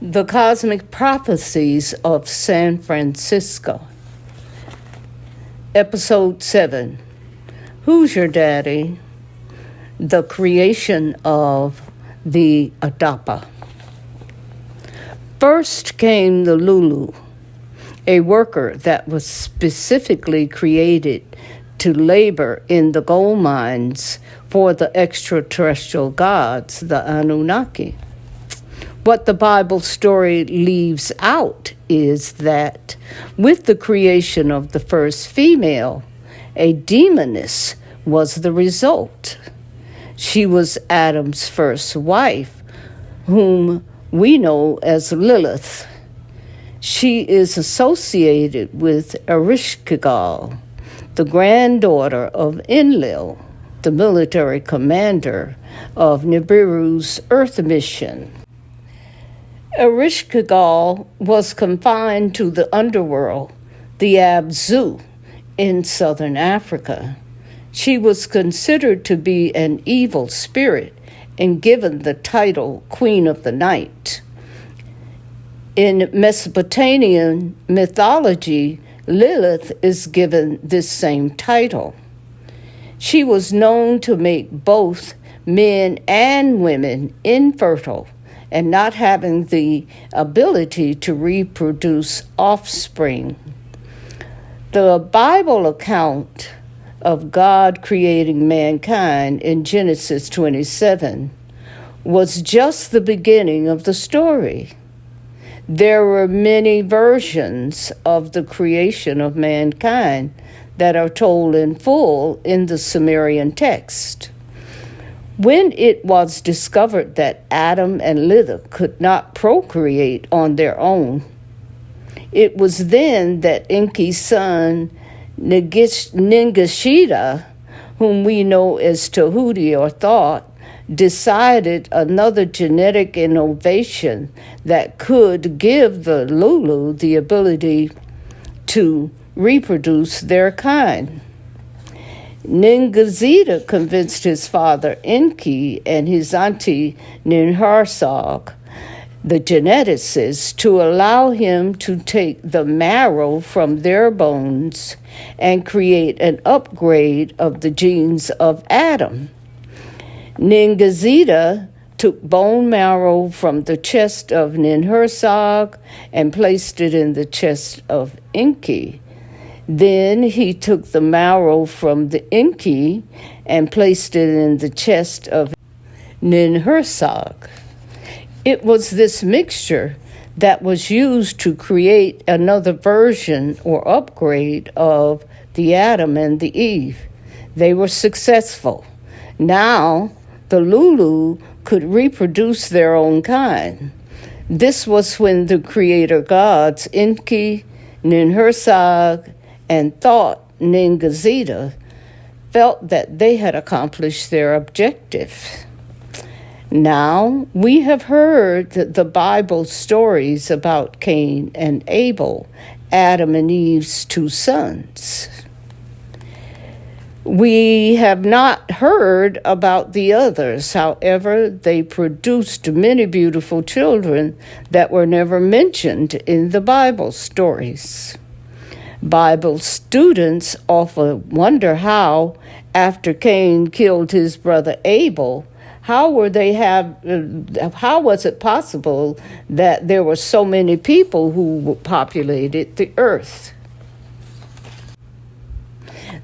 The Cosmic Prophecies of San Francisco. Episode 7. Who's Your Daddy? The Creation of the Adapa. First came the Lulu, a worker that was specifically created to labor in the gold mines for the extraterrestrial gods, the Anunnaki. What the Bible story leaves out is that with the creation of the first female, a demoness was the result. She was Adam's first wife, whom we know as Lilith. She is associated with Ereshkigal, the granddaughter of Enlil, the military commander of Nibiru's Earth mission. Ereshkigal was confined to the underworld, the Abzu, in southern Africa. She was considered to be an evil spirit and given the title Queen of the Night. In Mesopotamian mythology, Lilith is given this same title. She was known to make both men and women infertile and not having the ability to reproduce offspring. The Bible account of God creating mankind in Genesis 27 was just the beginning of the story. There were many versions of the creation of mankind that are told in full in the Sumerian text. When it was discovered that Adam and Lilith could not procreate on their own, it was then that Enki's son Ningishita, whom we know as Tahuti or Thoth, decided another genetic innovation that could give the Lulu the ability to reproduce their kind. Ningishita convinced his father Enki and his auntie Ninhursag, the geneticist, to allow him to take the marrow from their bones and create an upgrade of the genes of Adam. Ningishita took bone marrow from the chest of Ninhursag and placed it in the chest of Enki. Then he took the marrow from the Enki and placed it in the chest of Ninhursag. It was this mixture that was used to create another version or upgrade of the Adam and the Eve. They were successful. Now, the Lulu could reproduce their own kind. This was when the creator gods, Enki, Ninhursag, and Thoth, Ningishita, felt that they had accomplished their objective. Now, we have heard the Bible stories about Cain and Abel, Adam and Eve's two sons. We have not heard about the others. However, they produced many beautiful children that were never mentioned in the Bible stories. Bible students often wonder how, after Cain killed his brother Abel, how was it possible that there were so many people who populated the earth?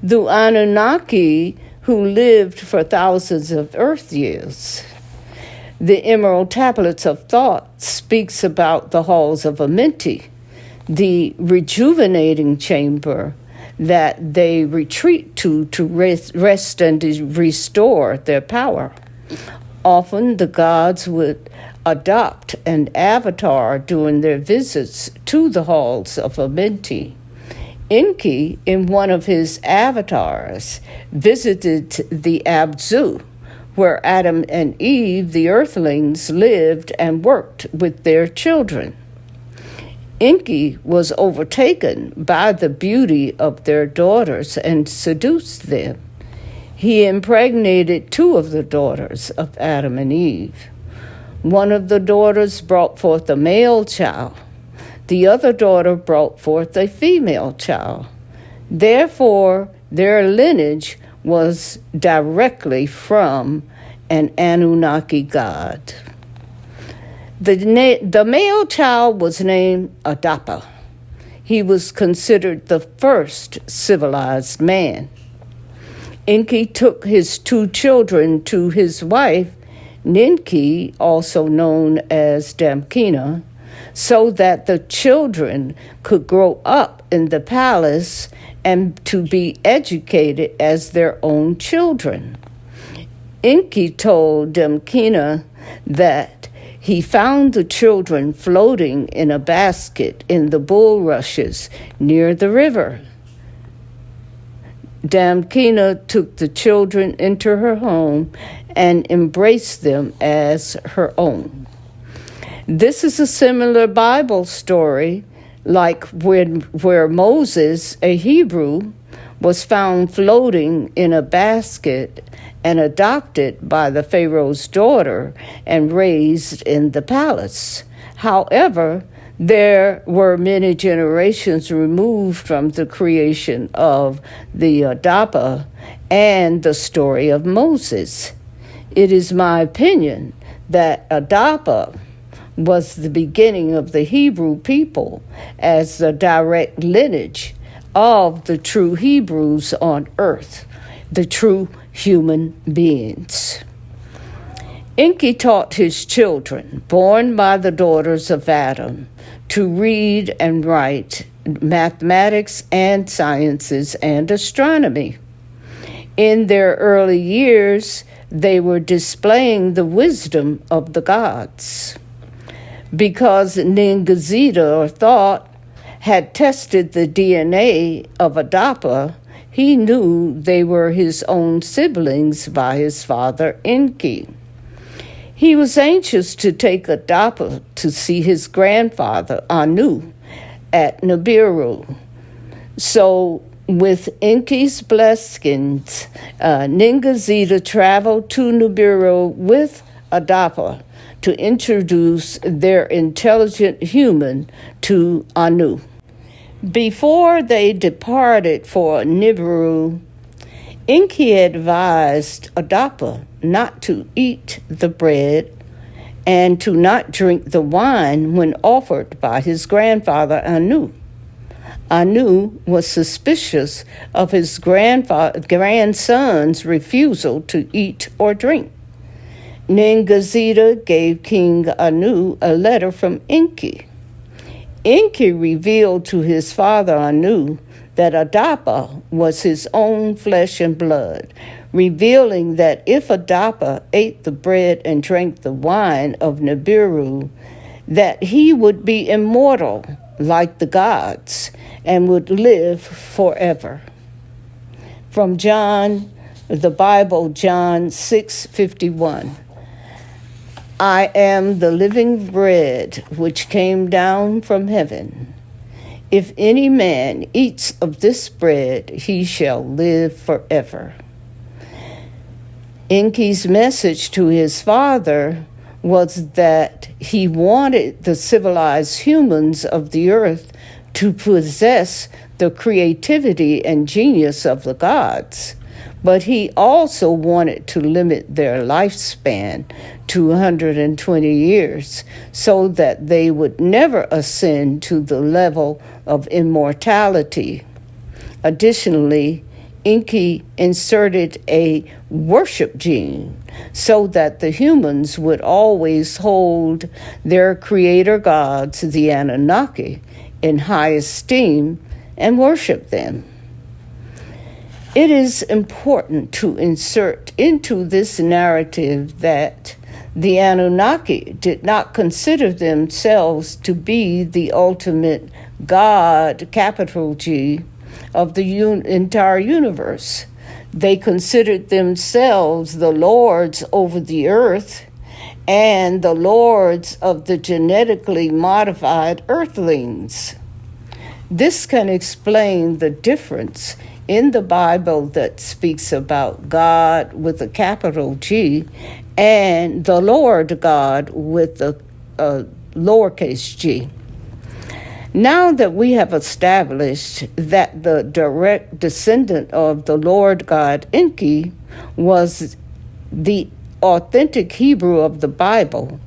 The Anunnaki, who lived for thousands of earth years. The Emerald Tablets of Thoth speaks about the halls of Amenti, the rejuvenating chamber that they retreat to rest and restore their power. Often the gods would adopt an avatar during their visits to the halls of Amenti. Enki, in one of his avatars, visited the Abzu, where Adam and Eve, the earthlings, lived and worked with their children. Enki was overtaken by the beauty of their daughters and seduced them. He impregnated two of the daughters of Adam and Eve. One of the daughters brought forth a male child. The other daughter brought forth a female child. Therefore, their lineage was directly from an Anunnaki god. The male child was named Adapa. He was considered the first civilized man. Enki took his 2 children to his wife, Ninki, also known as Damkina, so that the children could grow up in the palace and to be educated as their own children. Enki told Damkina that he found the children floating in a basket in the bulrushes near the river. Damkina took the children into her home and embraced them as her own. This is a similar Bible story like where Moses, a Hebrew, was found floating in a basket and adopted by the Pharaoh's daughter and raised in the palace. However, there were many generations removed from the creation of the Adapa and the story of Moses. It is my opinion that Adapa was the beginning of the Hebrew people as the direct lineage of the true Hebrews on earth, the true human beings. Enki taught his children, born by the daughters of Adam, to read and write, mathematics and sciences and astronomy. In their early years, they were displaying the wisdom of the gods. Because Ningazida, or Thought, had tested the DNA of Adapa, he knew they were his own siblings by his father Enki. He was anxious to take Adapa to see his grandfather Anu at Nibiru. So, with Enki's blessings, Ningazida traveled to Nibiru with Adapa to introduce their intelligent human to Anu. Before they departed for Nibiru, Enki advised Adapa not to eat the bread and to not drink the wine when offered by his grandfather Anu. Anu was suspicious of his grandson's refusal to eat or drink. Ningazida gave King Anu a letter from Enki. Enki revealed to his father Anu that Adapa was his own flesh and blood, revealing that if Adapa ate the bread and drank the wine of Nibiru, that he would be immortal like the gods and would live forever. From John, the Bible, John 6:51. I am the living bread which came down from heaven. If any man eats of this bread, he shall live forever. Enki's message to his father was that he wanted the civilized humans of the earth to possess the creativity and genius of the gods, but he also wanted to limit their lifespan to 120 years so that they would never ascend to the level of immortality. Additionally, Enki inserted a worship gene so that the humans would always hold their creator gods, the Anunnaki, in high esteem and worship them. It is important to insert into this narrative that the Anunnaki did not consider themselves to be the ultimate God, capital G, of the entire universe. They considered themselves the lords over the earth and the lords of the genetically modified earthlings. This can explain the difference in the Bible that speaks about God with a capital G and the Lord God with the lowercase g. Now that we have established that the direct descendant of the Lord God Enki was the authentic Hebrew of the Bible,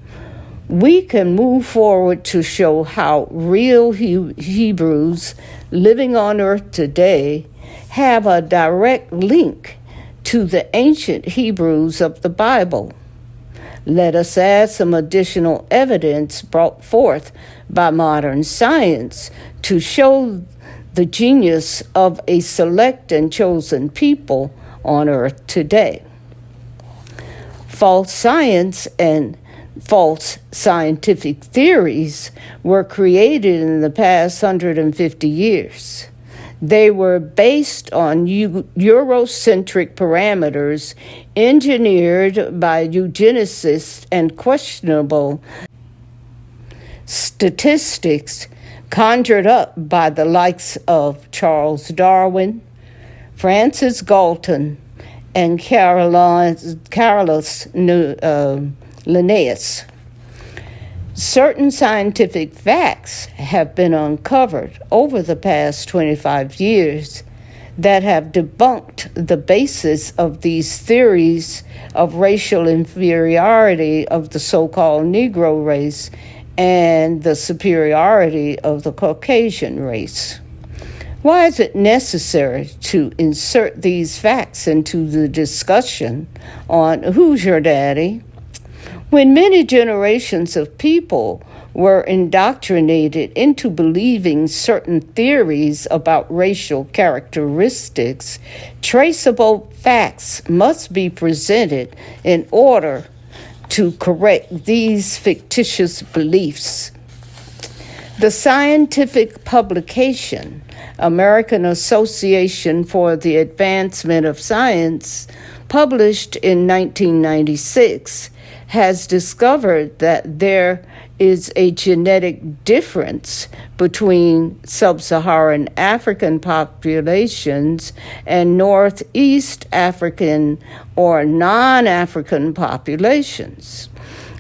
we can move forward to show how real Hebrews living on earth today have a direct link to the ancient Hebrews of the Bible. Let us add some additional evidence brought forth by modern science to show the genius of a select and chosen people on earth today. False science and false scientific theories were created in the past 150 years. They were based on Eurocentric parameters engineered by eugenicists and questionable statistics conjured up by the likes of Charles Darwin, Francis Galton, and Carolus Linnaeus. Certain scientific facts have been uncovered over the past 25 years that have debunked the basis of these theories of racial inferiority of the so-called Negro race and the superiority of the Caucasian race. Why is it necessary to insert these facts into the discussion on Who's Your Daddy? When many generations of people were indoctrinated into believing certain theories about racial characteristics, traceable facts must be presented in order to correct these fictitious beliefs. The scientific publication, American Association for the Advancement of Science, published in 1996, has discovered that there is a genetic difference between sub-Saharan African populations and Northeast African or non-African populations.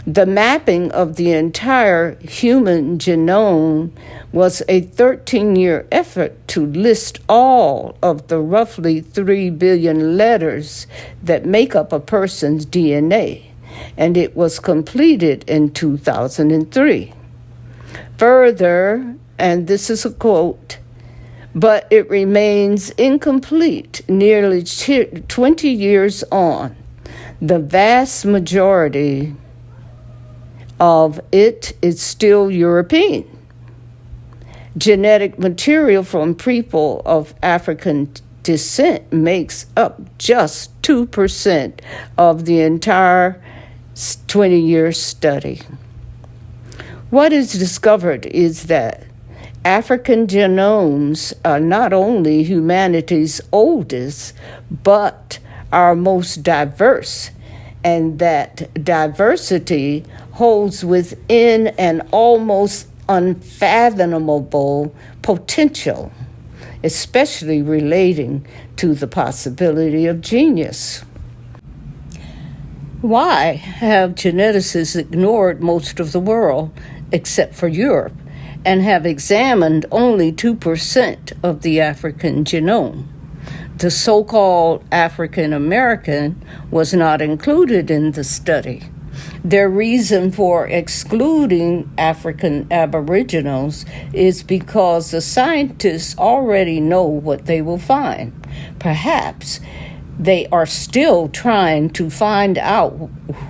The mapping of the entire human genome was a 13-year effort to list all of the roughly 3 billion letters that make up a person's DNA, and it was completed in 2003. Further, and this is a quote, but it remains incomplete nearly 20 years on. The vast majority of it is still European. Genetic material from people of African descent makes up just 2% of the entire 20-year study. What is discovered is that African genomes are not only humanity's oldest, but our most diverse, and that diversity holds within an almost unfathomable potential, especially relating to the possibility of genius. Why have geneticists ignored most of the world, except for Europe, and have examined only 2% of the African genome? The so-called African American was not included in the study. Their reason for excluding African Aboriginals is because the scientists already know what they will find. Perhaps they are still trying to find out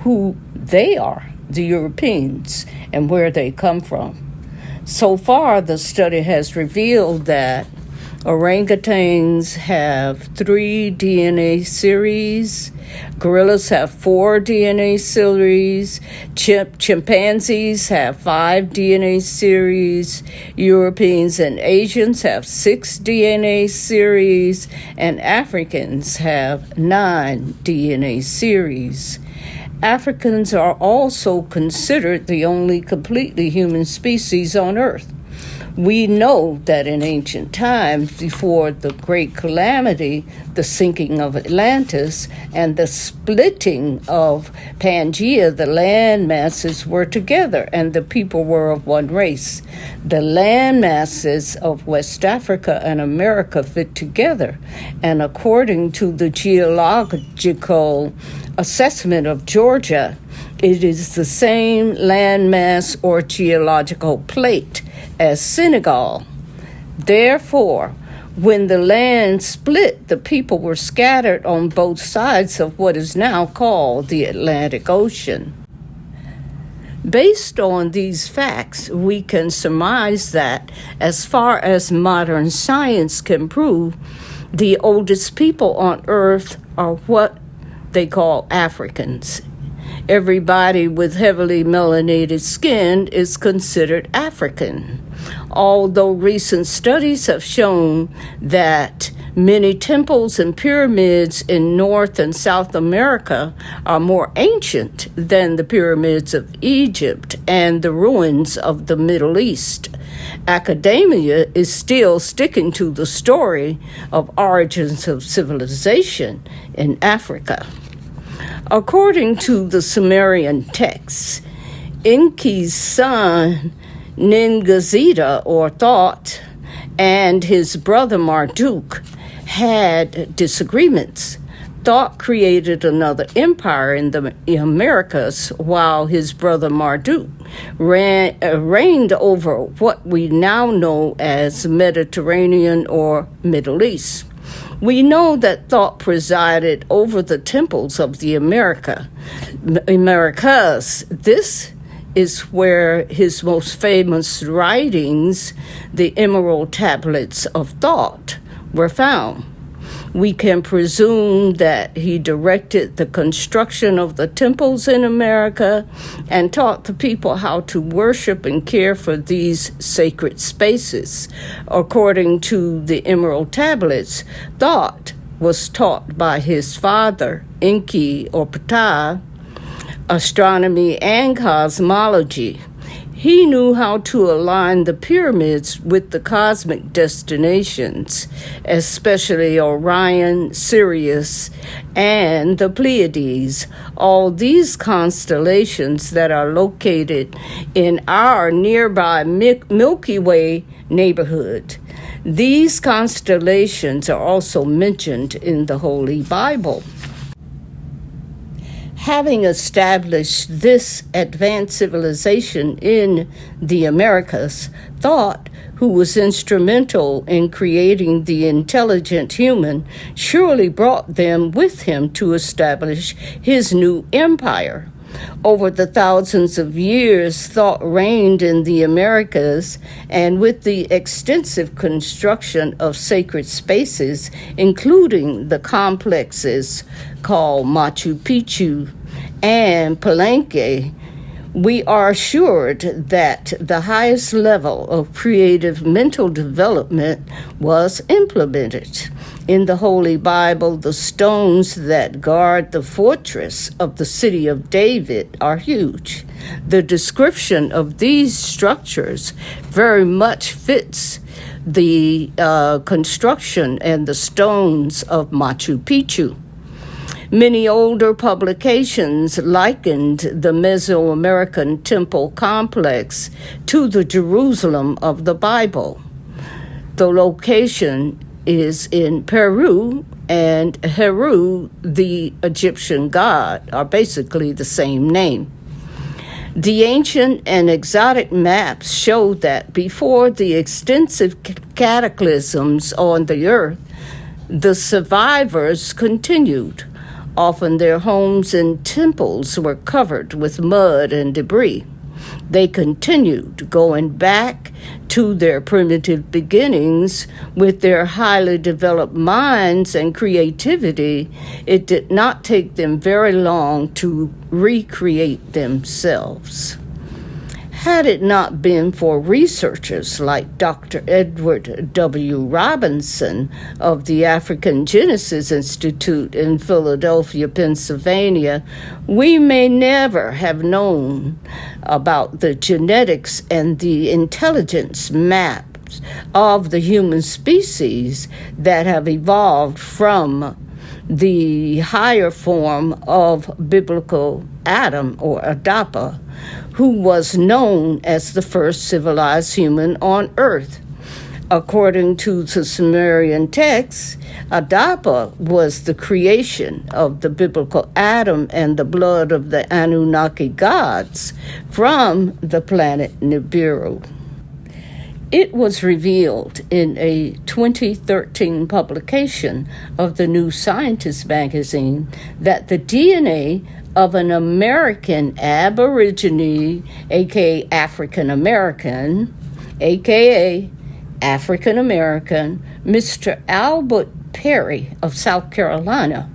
who they are, the Europeans, and where they come from. So far, the study has revealed that orangutans have 3 DNA series, gorillas have 4 DNA series, chimpanzees have 5 DNA series, Europeans and Asians have 6 DNA series, and Africans have 9 DNA series. Africans are also considered the only completely human species on Earth. We know that in ancient times, before the great calamity, the sinking of Atlantis, and the splitting of Pangaea, the land masses were together and the people were of one race. The land masses of West Africa and America fit together, and according to the geological assessment of Georgia, it is the same landmass or geological plate as Senegal. Therefore, when the land split, the people were scattered on both sides of what is now called the Atlantic Ocean. Based on these facts, we can surmise that, as far as modern science can prove, the oldest people on Earth are what they call Africans. Everybody with heavily melanated skin is considered African. Although recent studies have shown that many temples and pyramids in North and South America are more ancient than the pyramids of Egypt and the ruins of the Middle East, academia is still sticking to the story of origins of civilization in Africa. According to the Sumerian texts, Enki's son Ningazida, or Thought, and his brother Marduk had disagreements. Thought created another empire in the Americas, while his brother Marduk reigned over what we now know as Mediterranean or Middle East. We know that Thought presided over the temples of the Americas. This is where his most famous writings, the Emerald Tablets of Thought, were found. We can presume that he directed the construction of the temples in America and taught the people how to worship and care for these sacred spaces. According to the Emerald Tablets, Thought was taught by his father, Enki or Ptah, astronomy and cosmology. He knew how to align the pyramids with the cosmic destinations, especially Orion, Sirius, and the Pleiades. All these constellations that are located in our nearby Milky Way neighborhood. These constellations are also mentioned in the Holy Bible. Having established this advanced civilization in the Americas, Thought, who was instrumental in creating the intelligent human, surely brought them with him to establish his new empire. Over the thousands of years, Thought reigned in the Americas, and with the extensive construction of sacred spaces, including the complexes called Machu Picchu and Palenque, we are assured that the highest level of creative mental development was implemented. In the Holy Bible, the stones that guard the fortress of the city of David are huge. The description of these structures very much fits the construction and the stones of Machu Picchu. Many older publications likened the Mesoamerican temple complex to the Jerusalem of the Bible. The location is in Peru, and Heru, the Egyptian god, are basically the same name. The ancient and exotic maps show that before the extensive cataclysms on the earth, the survivors continued. Often their homes and temples were covered with mud and debris. They continued going back to their primitive beginnings with their highly developed minds and creativity. It did not take them very long to recreate themselves. Had it not been for researchers like Dr. Edward W. Robinson of the African Genesis Institute in Philadelphia, Pennsylvania, we may never have known about the genetics and the intelligence maps of the human species that have evolved from the higher form of biblical Adam or Adapa, who was known as the first civilized human on earth. According to the Sumerian texts, Adapa was the creation of the biblical Adam and the blood of the Anunnaki gods from the planet Nibiru. It was revealed in a 2013 publication of the New Scientist magazine that the DNA of an American Aborigine, aka African American, Mr. Albert Perry of South Carolina,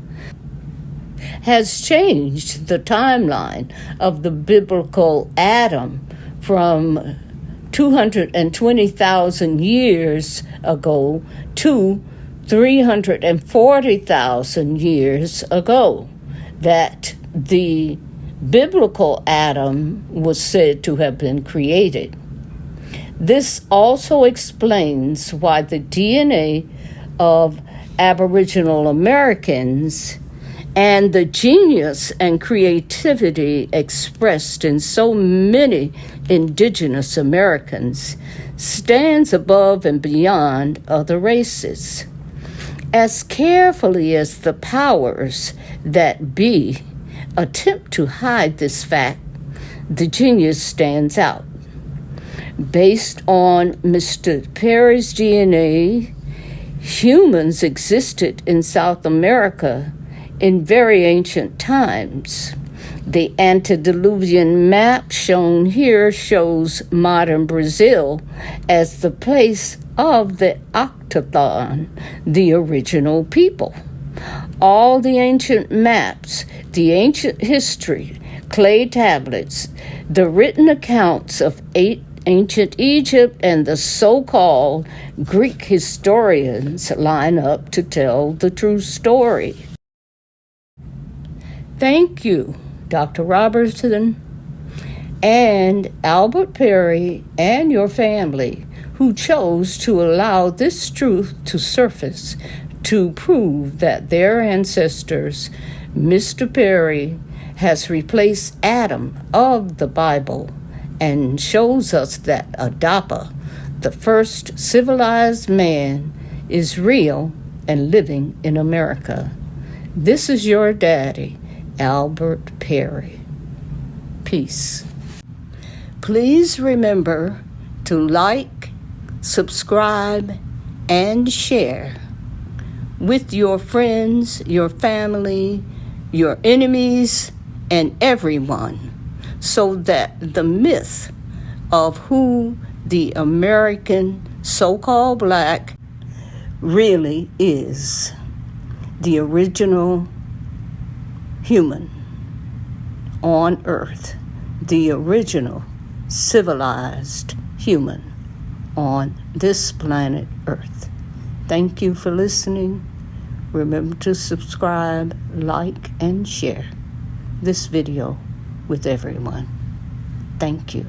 has changed the timeline of the biblical Adam from 220,000 years ago to 340,000 years ago, that the biblical Adam was said to have been created. This also explains why the DNA of Aboriginal Americans and the genius and creativity expressed in so many indigenous Americans stands above and beyond other races. As carefully as the powers that be attempt to hide this fact, the genius stands out. Based on Mr. Perry's DNA, humans existed in South America in very ancient times. The antediluvian map shown here shows modern Brazil as the place of the Octathon, the original people. All the ancient maps, the ancient history, clay tablets, the written accounts of ancient Egypt, and the so-called Greek historians line up to tell the true story. Thank you, Dr. Robertson and Albert Perry and your family, who chose to allow this truth to surface to prove that their ancestors, Mr. Perry, has replaced Adam of the Bible and shows us that Adapa, the first civilized man, is real and living in America. This is your daddy, Albert Perry. Peace. Please remember to like, subscribe, and share with your friends, your family, your enemies, and everyone, so that the myth of who the American so-called black really is, the original human on earth, the original civilized human on this planet Earth. Thank you for listening. Remember to subscribe, like, and share this video with everyone. Thank you.